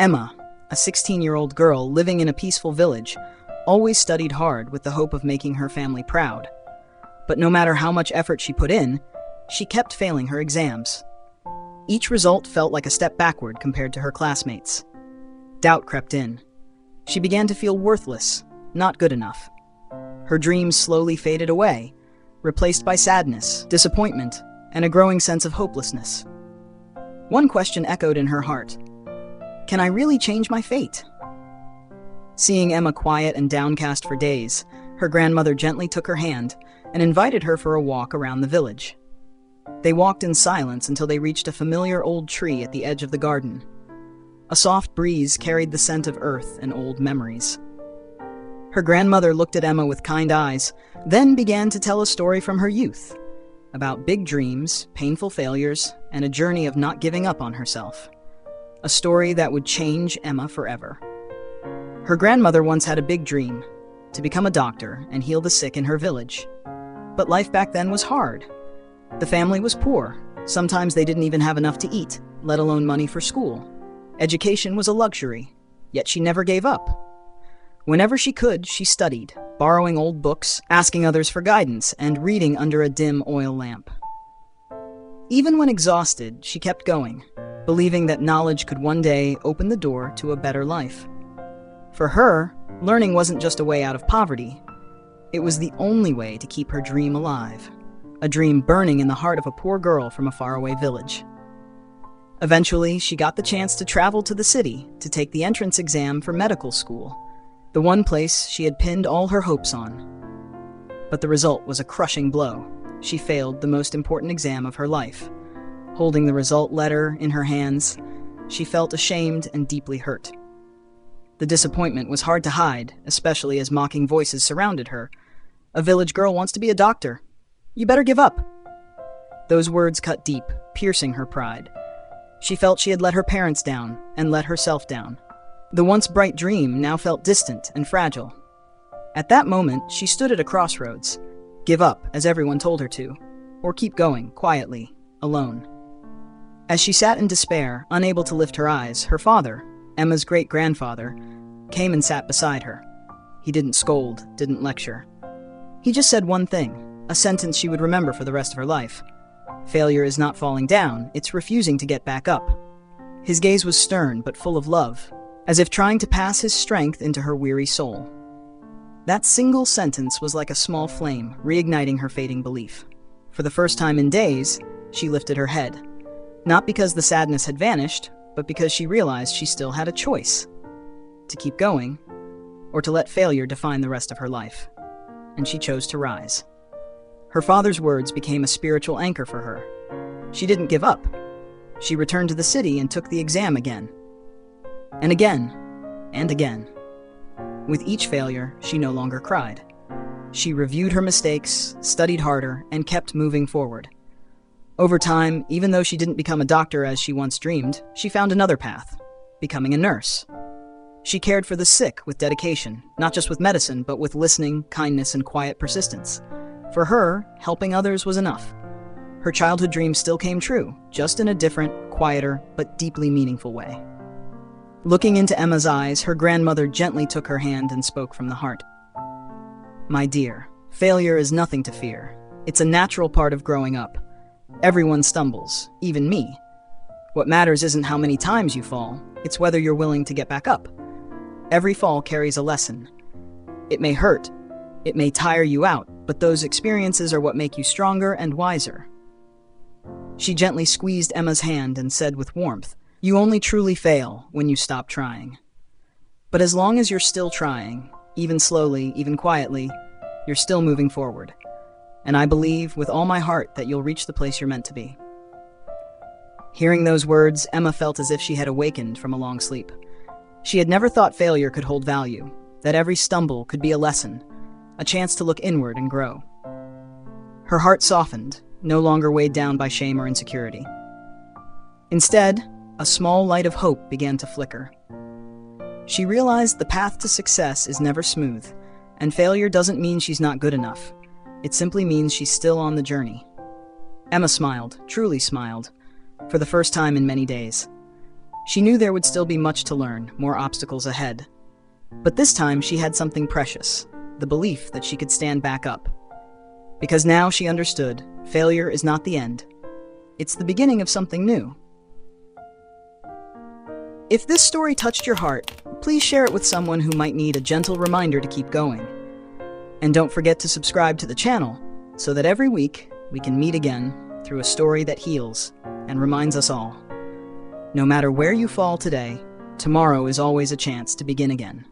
Emma, a 16-year-old girl living in a peaceful village, always studied hard with the hope of making her family proud. But no matter how much effort she put in, she kept failing her exams. Each result felt like a step backward compared to her classmates. Doubt crept in. She began to feel worthless, not good enough. Her dreams slowly faded away, replaced by sadness, disappointment, and a growing sense of hopelessness. One question echoed in her heart: can I really change my fate? Seeing Emma quiet and downcast for days, her grandmother gently took her hand and invited her for a walk around the village. They walked in silence until they reached a familiar old tree at the edge of the garden. A soft breeze carried the scent of earth and old memories. Her grandmother looked at Emma with kind eyes, then began to tell a story from her youth, about big dreams, painful failures, and a journey of not giving up on herself. A story that would change Emma forever. Her grandmother once had a big dream, to become a doctor and heal the sick in her village. But life back then was hard. The family was poor. Sometimes they didn't even have enough to eat, let alone money for school. Education was a luxury, yet she never gave up. Whenever she could, she studied, borrowing old books, asking others for guidance, and reading under a dim oil lamp. Even when exhausted, she kept going, believing that knowledge could one day open the door to a better life. For her, learning wasn't just a way out of poverty. It was the only way to keep her dream alive, a dream burning in the heart of a poor girl from a faraway village. Eventually, she got the chance to travel to the city to take the entrance exam for medical school, the one place she had pinned all her hopes on. But the result was a crushing blow. She failed the most important exam of her life. Holding the result letter in her hands, she felt ashamed and deeply hurt. The disappointment was hard to hide, especially as mocking voices surrounded her. "A village girl wants to be a doctor. You better give up." Those words cut deep, piercing her pride. She felt she had let her parents down and let herself down. The once bright dream now felt distant and fragile. At that moment, she stood at a crossroads. Give up, as everyone told her to, or keep going, quietly, alone. As she sat in despair, unable to lift her eyes, her father, Emma's great-grandfather, came and sat beside her. He didn't scold, didn't lecture. He just said one thing, a sentence she would remember for the rest of her life. Failure is not falling down, it's refusing to get back up. His gaze was stern but full of love, as if trying to pass his strength into her weary soul. That single sentence was like a small flame, reigniting her fading belief. For the first time in days, she lifted her head. Not because the sadness had vanished, but because she realized she still had a choice. To keep going, or to let failure define the rest of her life. And she chose to rise. Her father's words became a spiritual anchor for her. She didn't give up. She returned to the city and took the exam again. And again, and again. With each failure, she no longer cried. She reviewed her mistakes, studied harder, and kept moving forward. Over time, even though she didn't become a doctor as she once dreamed, she found another path, becoming a nurse. She cared for the sick with dedication, not just with medicine, but with listening, kindness, and quiet persistence. For her, helping others was enough. Her childhood dreams still came true, just in a different, quieter, but deeply meaningful way. Looking into Emma's eyes, her grandmother gently took her hand and spoke from the heart. "My dear, failure is nothing to fear. It's a natural part of growing up. Everyone stumbles, even me. What matters isn't how many times you fall, it's whether you're willing to get back up. Every fall carries a lesson. It may hurt, it may tire you out, but those experiences are what make you stronger and wiser." She gently squeezed Emma's hand and said with warmth, "You only truly fail when you stop trying. But as long as you're still trying, even slowly, even quietly, you're still moving forward. And I believe with all my heart that you'll reach the place you're meant to be." Hearing those words, Emma felt as if she had awakened from a long sleep. She had never thought failure could hold value, that every stumble could be a lesson, a chance to look inward and grow. Her heart softened, no longer weighed down by shame or insecurity. Instead, a small light of hope began to flicker. She realized the path to success is never smooth, and failure doesn't mean she's not good enough. It simply means she's still on the journey. Emma smiled, truly smiled, for the first time in many days. She knew there would still be much to learn, more obstacles ahead. But this time she had something precious, the belief that she could stand back up. Because now she understood, failure is not the end. It's the beginning of something new. If this story touched your heart, please share it with someone who might need a gentle reminder to keep going. And don't forget to subscribe to the channel so that every week we can meet again through a story that heals and reminds us all. No matter where you fall today, tomorrow is always a chance to begin again.